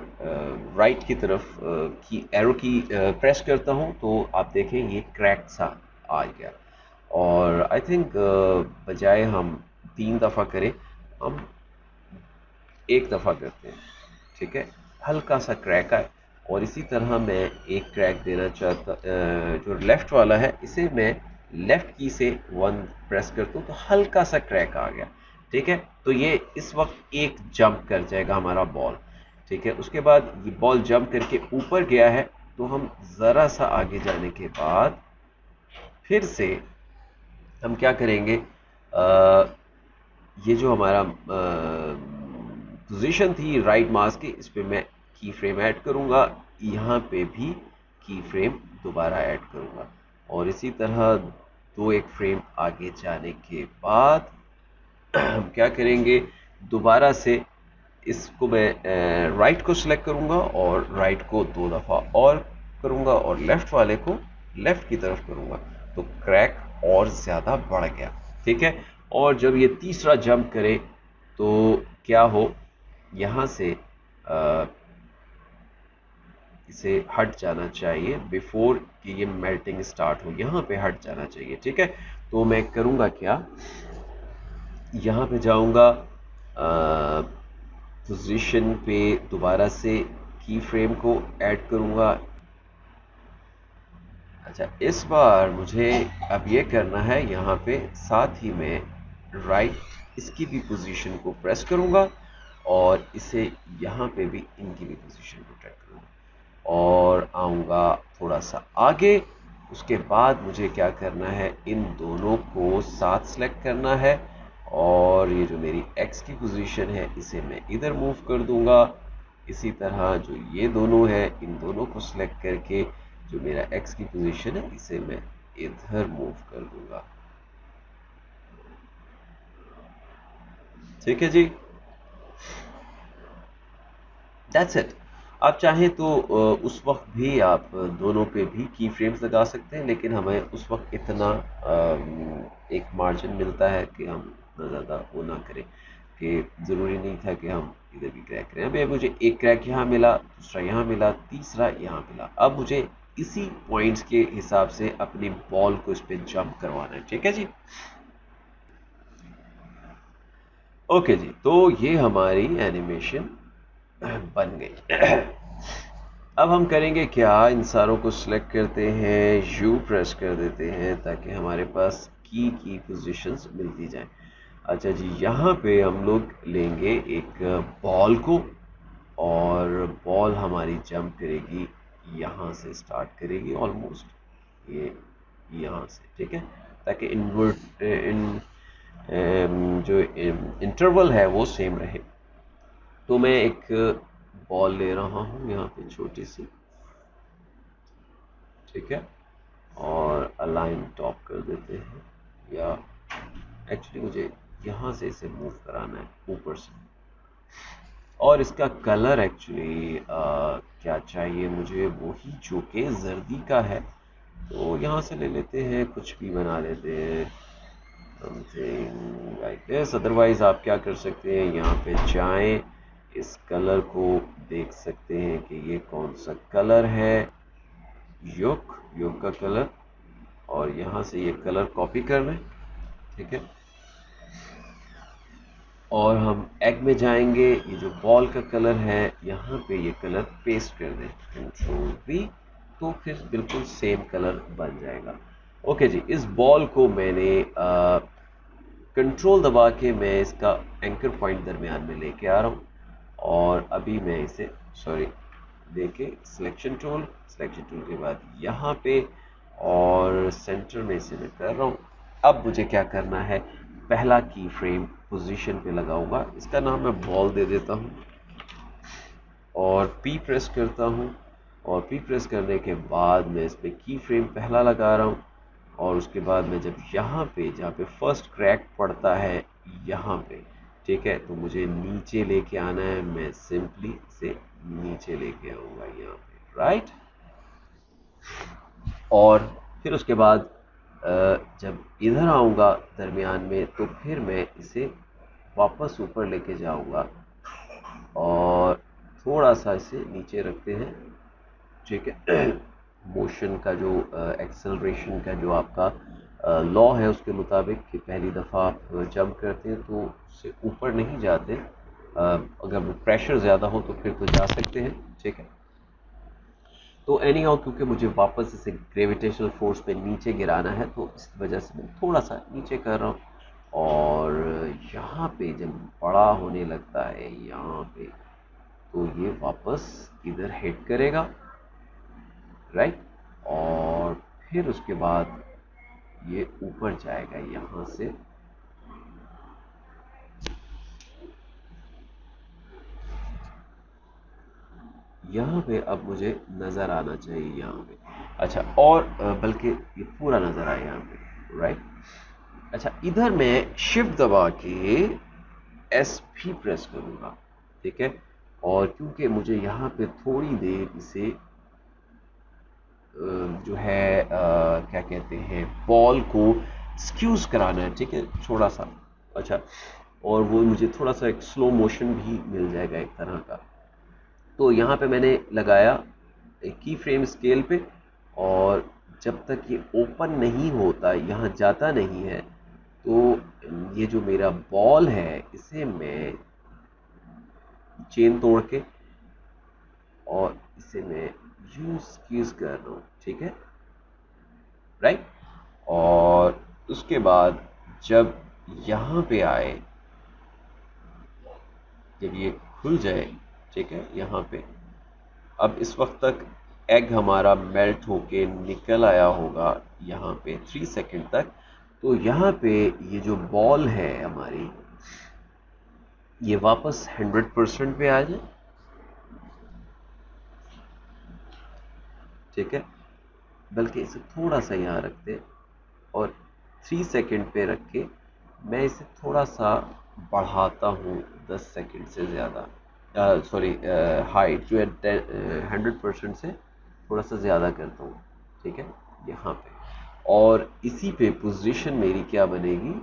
राइट की तरफ की एरो की प्रेस करता हूँ, तो आप देखें ये क्रैक सा आ गया। और आई थिंक बजाय हम 3 दफ़ा करें, हम 1 दफ़ा करते हैं। ठीक है, हल्का सा क्रैक आए। और इसी तरह मैं एक क्रैक देना चाहता, जो लेफ़्ट वाला है इसे मैं लेफ़्ट की से 1 प्रेस करता हूँ, तो हल्का सा क्रैक आ गया। ठीक है, तो ये इस वक्त एक जंप कर जाएगा हमारा बॉल। ठीक है, उसके बाद ये बॉल जंप करके ऊपर गया है, तो हम ज़रा सा आगे जाने के बाद फिर से हम क्या करेंगे, अ, ये जो हमारा पोजीशन थी राइट माउस की, इस पे मैं की फ्रेम ऐड करूंगा, यहाँ पे भी की फ्रेम दोबारा ऐड करूंगा, और इसी तरह दो एक फ्रेम आगे जाने के बाद हम क्या करेंगे, दोबारा से इसको मैं राइट को सिलेक्ट करूंगा और राइट को दो दफ़ा और करूंगा और लेफ्ट वाले को लेफ्ट की तरफ करूंगा, तो क्रैक और ज़्यादा बढ़ गया। ठीक है, और जब ये तीसरा जंप करे तो क्या हो, यहाँ से इसे हट जाना चाहिए बिफोर कि ये मेल्टिंग स्टार्ट हो, यहाँ पे हट जाना चाहिए। ठीक है, तो मैं करूँगा क्या, यहाँ पे जाऊँगा पोजीशन पे, दोबारा से की फ्रेम को ऐड करूँगा। अच्छा, इस बार मुझे अब ये करना है, यहाँ पे साथ ही में राइट इसकी भी पोजीशन को प्रेस करूँगा और इसे यहाँ पे भी इनकी भी पोजीशन को ट्रैक करूँगा और आऊँगा थोड़ा सा आगे। उसके बाद मुझे क्या करना है, इन दोनों को साथ सेलेक्ट करना है और ये जो मेरी एक्स की पोजीशन है इसे मैं इधर मूव कर दूंगा। इसी तरह जो ये दोनों है, इन दोनों को सिलेक्ट करके जो मेरा एक्स की पोजीशन है इसे मैं इधर मूव कर दूंगा। ठीक है जी, दैट्स इट। आप चाहें तो उस वक्त भी आप दोनों पे भी की फ्रेम्स लगा सकते हैं, लेकिन हमें उस वक्त इतना एक मार्जिन मिलता है कि हम इतना ज़्यादा वो ना करें, कि ज़रूरी नहीं था कि हम इधर भी क्रैक करें। अभी मुझे एक क्रैक यहाँ मिला, दूसरा यहाँ मिला, तीसरा यहाँ मिला। अब मुझे इसी पॉइंट्स के हिसाब से अपनी बॉल को इस पर जंप करवाना है। ठीक है जी, ओके जी, तो ये हमारी एनिमेशन बन गई। अब हम करेंगे क्या, इन सारों को सिलेक्ट करते हैं, यू प्रेस कर देते हैं ताकि हमारे पास की पोजीशंस मिलती जाए। अच्छा जी, यहाँ पे हम लोग लेंगे एक बॉल को और बॉल हमारी जंप करेगी, यहाँ से स्टार्ट करेगी ऑलमोस्ट ये यहाँ से। ठीक है, ताकि इन्वर्ट जो इंटरवल है वो सेम रहे। तो मैं एक बॉल ले रहा हूँ यहाँ पे छोटी सी, ठीक है, और अलाइन टॉप कर देते हैं, या एक्चुअली मुझे यहाँ से इसे मूव कराना है ऊपर से। और इसका कलर एक्चुअली क्या चाहिए मुझे, वही जो कि जर्दी का है, तो यहाँ से ले लेते हैं, कुछ भी बना लेते हैं, समथिंग लाइक दिस। अदरवाइज आप क्या कर सकते हैं, यहाँ पे जाएं, इस कलर को देख सकते हैं कि ये कौन सा कलर है, योग का कलर, और यहाँ से ये कलर कॉपी कर लें। ठीक है, और हम एग में जाएंगे, ये जो बॉल का कलर है यहाँ पे ये कलर पेस्ट कर दें, कंट्रोल वी, तो फिर बिल्कुल सेम कलर बन जाएगा। ओके जी, इस बॉल को मैंने कंट्रोल दबा के मैं इसका एंकर पॉइंट दरमियान में लेके आ रहा हूँ, और अभी मैं इसे सॉरी देखे सिलेक्शन टूल के बाद यहाँ पे और सेंटर में इसे मैं कर रहा हूँ। अब मुझे क्या करना है, पहला की फ्रेम पोजीशन पे लगाऊंगा, इसका नाम मैं बॉल दे देता हूँ और पी प्रेस करता हूँ, और पी प्रेस करने के बाद मैं इस पर की फ्रेम पहला लगा रहा हूँ, और उसके बाद मैं जब यहाँ पे जहाँ पे फर्स्ट क्रैक पड़ता है यहाँ पे, ठीक है, तो मुझे नीचे लेके आना है, मैं सिंपली इसे नीचे लेके आऊँगा यहाँ पे, राइट। और फिर उसके बाद जब इधर आऊँगा दरमियान में, तो फिर मैं इसे वापस ऊपर लेके जाऊँगा और थोड़ा सा इसे नीचे रखते हैं। ठीक है, मोशन का जो एक्सेलरेशन का जो आपका लॉ है उसके मुताबिक कि पहली दफ़ा आप जंप करते हैं तो उससे ऊपर नहीं जाते, अगर प्रेशर ज़्यादा हो तो फिर तो जा सकते हैं। ठीक है, तो एनी हाउ क्योंकि मुझे वापस इसे ग्रेविटेशनल फोर्स पे नीचे गिराना है, तो इस वजह से मैं थोड़ा सा नीचे कर रहा हूँ, और यहाँ पे जब बड़ा होने लगता है यहाँ पे, तो ये वापस इधर हिट करेगा, राइट। और फिर उसके बाद ये ऊपर जाएगा यहाँ से, यहाँ पे अब मुझे नज़र आना चाहिए यहाँ पे। अच्छा, और बल्कि ये पूरा नज़र आए यहाँ पे, राइट। अच्छा, इधर मैं शिफ्ट दबा के एस भी प्रेस करूँगा, ठीक है। और क्योंकि मुझे यहाँ पे थोड़ी देर इसे जो है क्या कहते हैं, बॉल को स्क्यूज कराना है, ठीक है, थोड़ा सा। अच्छा, और वो मुझे थोड़ा सा एक स्लो मोशन भी मिल जाएगा एक तरह का। तो यहाँ पे मैंने लगाया एक की फ्रेम स्केल पे, और जब तक ये ओपन नहीं होता, यहाँ जाता नहीं है, तो ये जो मेरा बॉल है इसे मैं चेन तोड़ के और इसे मैं यूं स्क्वीज कर रहा हूँ, ठीक है, राइट। और उसके बाद जब यहाँ पे आए, जब ये खुल जाए, ठीक है, यहाँ पे अब इस वक्त तक एग हमारा मेल्ट होके निकल आया होगा यहाँ पे 3 सेकंड तक। तो यहाँ पे ये जो बॉल है हमारी, ये वापस 100% पे आ जाए, ठीक है। बल्कि इसे थोड़ा सा यहाँ रखते और 3 सेकंड पे रख के मैं इसे थोड़ा सा बढ़ाता हूँ 10 सेकंड से ज़्यादा, सॉरी, हाइट जो है 100% से थोड़ा सा ज़्यादा करता हूँ, ठीक है, यहाँ पे। और इसी पे पोजीशन मेरी क्या बनेगी,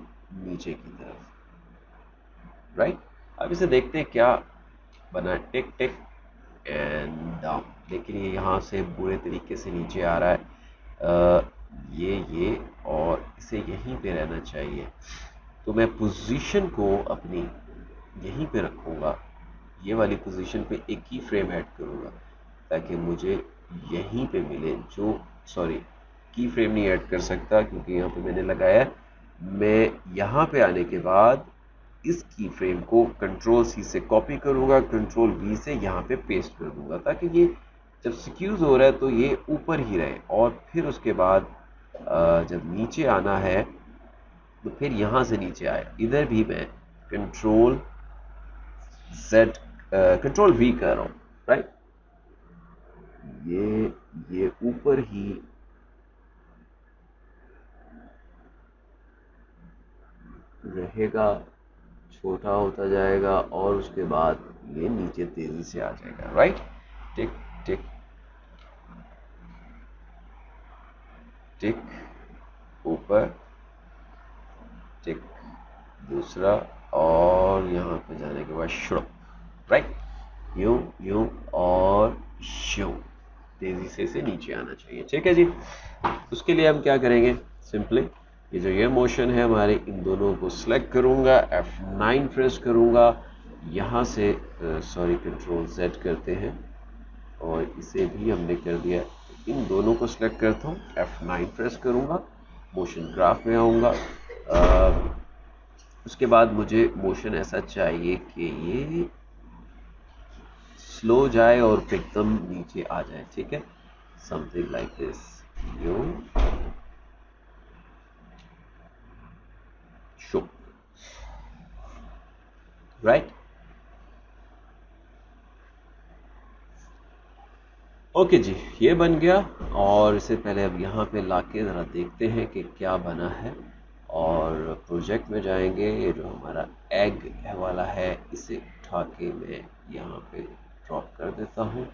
नीचे की तरफ, राइट। अब इसे देखते हैं क्या बना, टिक टिक एंड डाउन। लेकिन ये यहाँ से बुरे तरीके से नीचे आ रहा है, ये और इसे यहीं पे रहना चाहिए। तो मैं पोजीशन को अपनी यहीं पे रखूँगा, ये वाली पोजीशन पे एक ही फ्रेम ऐड करूँगा ताकि मुझे यहीं पे मिले जो, सॉरी, की फ्रेम नहीं ऐड कर सकता क्योंकि यहाँ पे मैंने लगाया है। मैं यहाँ पे आने के बाद इस की फ्रेम को कंट्रोल सी से कॉपी करूँगा, कंट्रोल वी से यहाँ पे पेस्ट कर दूँगा ताकि ये जब सिक्यूज हो रहा है तो ये ऊपर ही रहे। और फिर उसके बाद जब नीचे आना है तो फिर यहाँ से नीचे आए, इधर भी मैं कंट्रोल Z, कंट्रोल V कर रहा हूँ, राइट। ये ऊपर ही रहेगा, छोटा होता जाएगा और उसके बाद ये नीचे तेजी से आ जाएगा, राइट। टिक टिक टिक, ऊपर टिक, दूसरा, और यहाँ पे जाने के बाद शुरू, राइट, यूं यूं और यूं तेजी से इसे नीचे आना चाहिए, ठीक है जी। उसके लिए हम क्या करेंगे, सिंपली ये जो ये मोशन है हमारे, इन दोनों को सिलेक्ट करूंगा, F9 प्रेस करूंगा, यहाँ से सॉरी कंट्रोल Z करते हैं और इसे भी हमने कर दिया। इन दोनों को सिलेक्ट करता हूँ, F9 प्रेस करूंगा, मोशन ग्राफ में आऊँगा। उसके बाद मुझे मोशन ऐसा चाहिए कि ये स्लो जाए और एकदम नीचे आ जाए, ठीक है, something like this, you show, right. Okay जी, ये बन गया। और इससे पहले अब यहाँ पे लाके ज़रा देखते हैं कि क्या बना है। और प्रोजेक्ट में जाएंगे, ये जो हमारा एग वाला है इसे उठा के मैं यहाँ पे ड्रॉप कर देता हूँ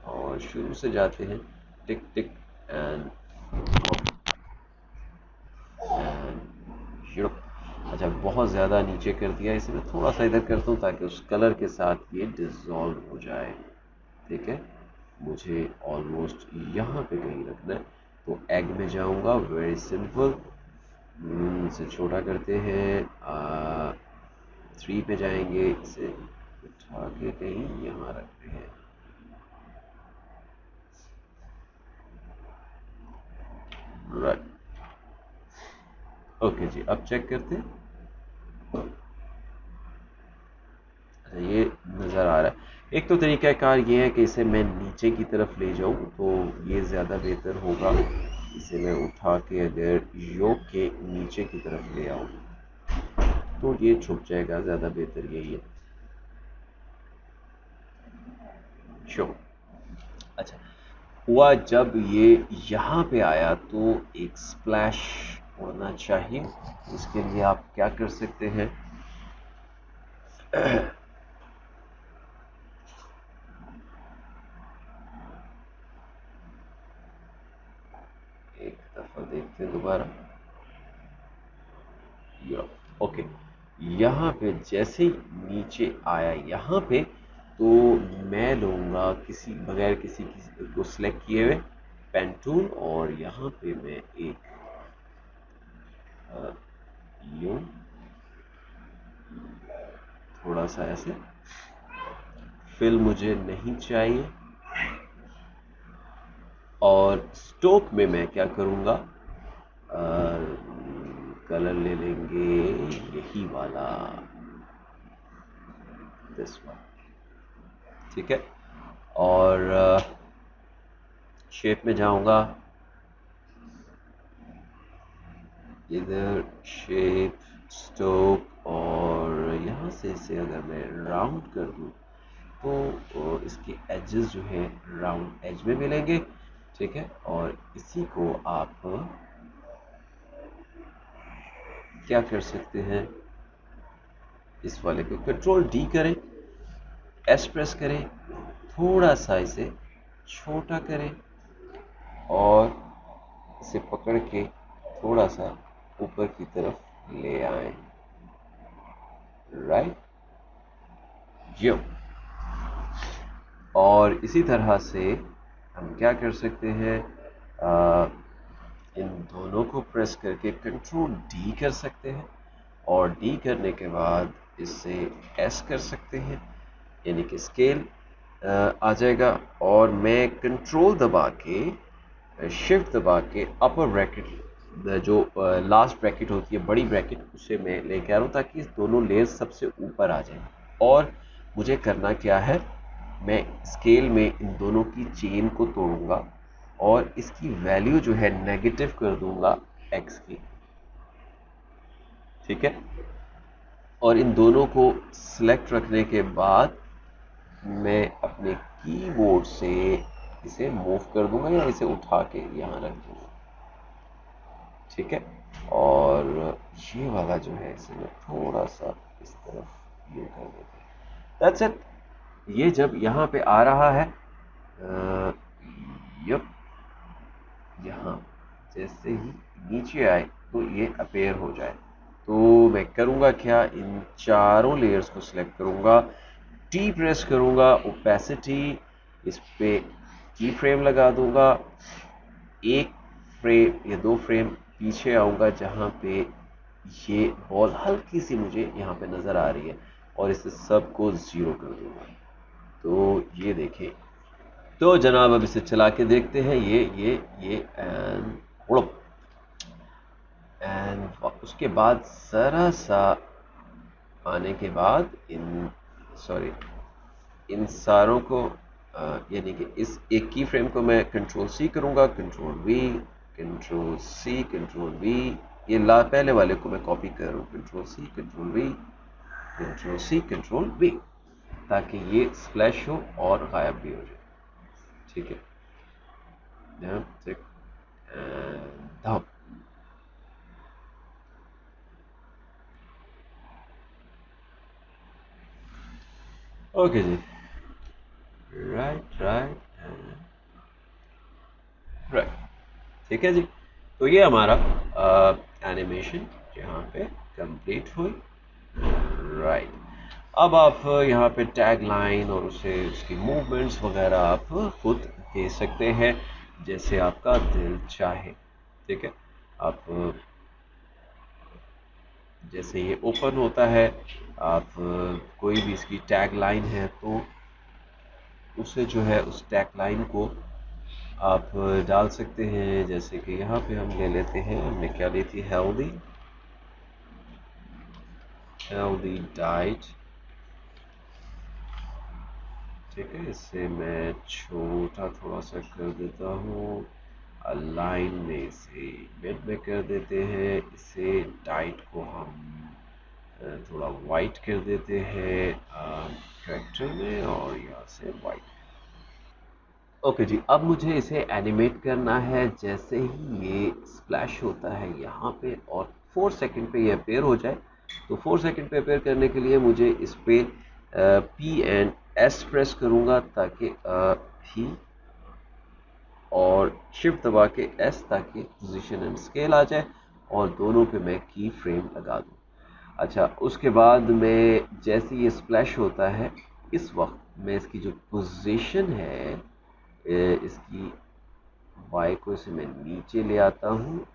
और शुरू से जाते हैं, टिक टिक एंड यूरोप। अच्छा, बहुत ज़्यादा नीचे कर दिया, इसे मैं थोड़ा सा इधर करता हूँ ताकि उस कलर के साथ ये डिज़ोल्व हो जाए, ठीक है। मुझे ऑलमोस्ट यहाँ पे कहीं रखना है, तो एग में जाऊँगा, वेरी सिंपल, इसे छोटा करते हैं, 3 पे जाएंगे, इसे उठा के कहीं यहाँ रखते हैं, राइट। ओके जी, अब चेक करते हैं। अच्छा, ये नज़र आ रहा है। एक तो तरीक़ाकार ये है कि इसे मैं नीचे की तरफ ले जाऊं तो ये ज़्यादा बेहतर होगा, इसे मैं उठा के अगर योग के नीचे की तरफ ले आऊं तो ये छुप जाएगा, ज़्यादा बेहतर यही है। श्योर। अच्छा, हुआ जब ये यहाँ पे आया तो एक स्प्लैश होना चाहिए। इसके लिए आप क्या कर सकते हैं, एक दफा देखते हैं दोबारा। ओके, यहाँ पे जैसे ही नीचे आया यहाँ पे, तो मैं लूँगा किसी बगैर किसी को सिलेक्ट किए हुए पेन टूल, और यहाँ पे मैं एक यूं थोड़ा सा ऐसे, फिल मुझे नहीं चाहिए, और स्ट्रोक में मैं क्या करूँगा, कलर ले लेंगे यही वाला, दिस वन। ठीक है, और शेप में जाऊंगा, इधर शेप, स्ट्रोक, और यहाँ से इसे अगर मैं राउंड कर दूँ तो इसके एजेस जो है राउंड एज में मिलेंगे। ठीक है, और इसी को आप क्या कर सकते हैं, इस वाले को कंट्रोल डी करें, एस प्रेस करें, थोड़ा सा इसे छोटा करें, और इसे पकड़ के थोड़ा सा ऊपर की तरफ ले आए, राइट, यो। और इसी तरह से हम क्या कर सकते हैं, इन दोनों को प्रेस करके कंट्रोल डी कर सकते हैं, और डी करने के बाद इससे एस कर सकते हैं, यानी कि स्केल आ जाएगा। और मैं कंट्रोल दबा के, शिफ्ट दबा के अपर ब्रैकेट, जो लास्ट ब्रैकेट होती है बड़ी ब्रैकेट, उसे मैं लेके आ रहा हूँ ताकि इस दोनों लेयर्स सबसे ऊपर आ जाए। और मुझे करना क्या है, मैं स्केल में इन दोनों की चेन को तोड़ूंगा और इसकी वैल्यू जो है नेगेटिव कर दूंगा एक्स की। ठीक है, और इन दोनों को सिलेक्ट रखने के बाद मैं अपने कीबोर्ड से इसे मूव कर दूंगा या इसे उठा के यहाँ रख दूंगा। ठीक है, और ये वाला जो है इसे मैं थोड़ा सा इस तरफ ये कर देते हैं, दैट्स इट। ये जब यहाँ पे आ रहा है, यप, यहाँ जैसे ही नीचे आए तो ये अपेयर हो जाए, तो मैं करूँगा क्या, इन चारों लेयर्स को सिलेक्ट करूँगा, टी प्रेस करूँगा, ओपेसिटी इस पे की फ्रेम लगा दूंगा, एक फ्रेम या दो फ्रेम पीछे आऊँगा जहाँ पे ये बॉल हल्की सी मुझे यहाँ पे नज़र आ रही है, और इसे सबको ज़ीरो कर दूंगा। तो ये देखें, तो जनाब अब इसे चला के देखते हैं, ये एंड उसके बाद ज़रा सा आने के बाद इन सारों को, यानी कि इस एक की फ्रेम को मैं कंट्रोल सी करूँगा, control V, control C, control V, ये पहले वाले को मैं कॉपी कर रहा हूँ, control C, control V, control C, control V, ताकि ये स्प्लैश हो और गायब भी हो जाए। ठीक है, धाप। ओके जी, राइट राइट राइट। ठीक है जी, तो ये हमारा एनिमेशन यहाँ पे कंप्लीट हुई, राइट। अब आप यहाँ पे टैग लाइन और उसे उसकी मूवमेंट्स वगैरह आप खुद दे सकते हैं जैसे आपका दिल चाहे। ठीक है, आप जैसे ये ओपन होता है, आप कोई भी इसकी टैग लाइन है तो उसे जो है उस टैग लाइन को आप डाल सकते हैं। जैसे कि यहाँ पे हम ले लेते हैं, हमने क्या ली थी, हेल्दी हेल्दी डाइट। ठीक है, इसे मैं छोटा थोड़ा सा कर देता हूँ, लाइन में इसे मिड में कर देते हैं। इसे डाइट को हम थोड़ा वाइट कर देते हैं करेक्टर में, और यहाँ से वाइट। ओके जी, अब मुझे इसे एनिमेट करना है। जैसे ही ये स्प्लैश होता है यहाँ पे और 4 सेकंड पे ये अपेयर हो जाए, तो 4 सेकंड पे अपेयर करने के लिए मुझे इस पे पी एंड एस प्रेस करूँगा, ताकि पी और शिफ्ट दबा के एस, ताकि पोजीशन एंड स्केल आ जाए और दोनों पे मैं की फ्रेम लगा दूँ। अच्छा, उसके बाद में जैसे ये स्प्लैश होता है, इस वक्त मैं इसकी जो पोजीशन है इसकी वाई को इसे मैं नीचे ले आता हूँ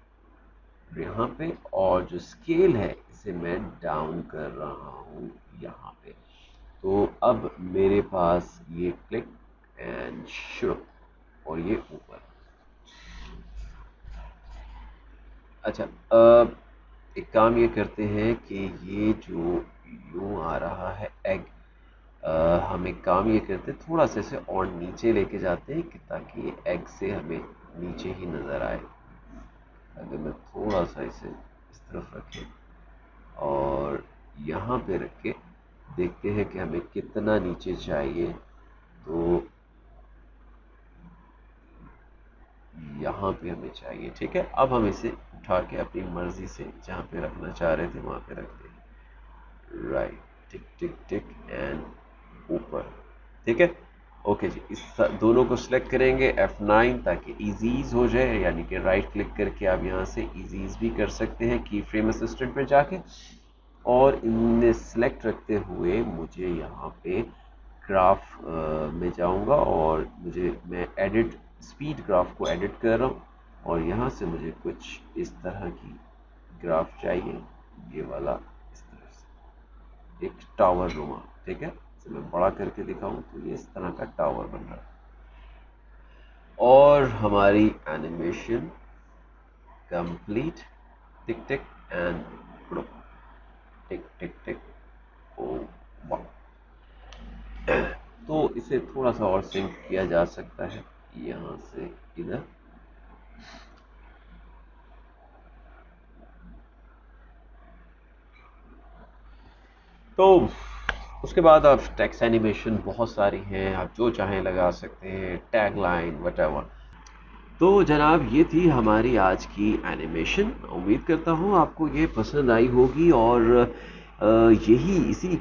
यहाँ पे, और जो स्केल है इसे मैं डाउन कर रहा हूँ यहाँ पे। तो अब मेरे पास ये क्लिक एंड शुरू और ये ऊपर। अच्छा, अब एक काम ये करते हैं कि ये जो यूं आ रहा है एग, हम एक काम ये करते हैं, थोड़ा सा इसे और नीचे लेके जाते हैं कि ताकि ये एग से हमें नीचे ही नज़र आए। अगर मैं थोड़ा सा इसे इस तरफ रखें और यहाँ पे रख के देखते हैं कि हमें कितना नीचे चाहिए, तो यहाँ पे हमें चाहिए। ठीक है, अब हम इसे उठा के अपनी मर्जी से जहाँ पे रखना चाह रहे थे वहाँ पे रख दें। Right, tick tick tick and ऊपर। ठीक है, ओके जी, इस दोनों को सिलेक्ट करेंगे F9 ताकि इजीज हो जाए, यानी कि राइट क्लिक करके आप यहाँ से इजीज भी कर सकते हैं की फ्रेम असिस्टेंट पे जाके। और इन्हें सिलेक्ट रखते हुए मुझे यहाँ पे ग्राफ में जाऊँगा और मैं एडिट स्पीड ग्राफ को एडिट कर रहा हूँ, और यहाँ से मुझे कुछ इस तरह की ग्राफ चाहिए, ये वाला इस तरह से एक टावर नुमा। ठीक है, इसे मैं बड़ा करके दिखाऊं तो ये इस तरह का टावर बन रहा है। और हमारी animation complete. Tick tick and tick tick tick. ओ वाह, तो इसे थोड़ा सा और सिंक किया जा सकता है यहाँ से इधर। तो उसके बाद आप टेक्स्ट एनिमेशन बहुत सारी हैं, आप जो चाहें लगा सकते हैं, टैग लाइन वटेवर। तो जनाब, ये थी हमारी आज की एनिमेशन। उम्मीद करता हूँ आपको ये पसंद आई होगी, और इसी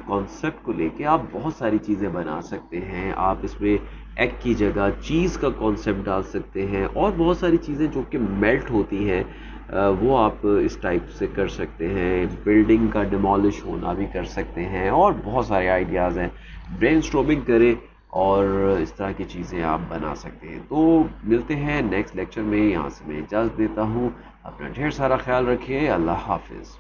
कॉन्सेप्ट को लेके आप बहुत सारी चीज़ें बना सकते हैं। आप इसमें एग की जगह चीज़ का कॉन्सेप्ट डाल सकते हैं, और बहुत सारी चीज़ें जो कि मेल्ट होती हैं वो आप इस टाइप से कर सकते हैं। बिल्डिंग का डिमोलिश होना भी कर सकते हैं, और बहुत सारे आइडियाज़ हैं। ब्रेनस्टॉर्मिंग करें और इस तरह की चीज़ें आप बना सकते हैं। तो मिलते हैं नेक्स्ट लेक्चर में। यहाँ से मैं इजाज़त देता हूँ। अपना ढेर सारा ख्याल रखिए। अल्लाह हाफिज़।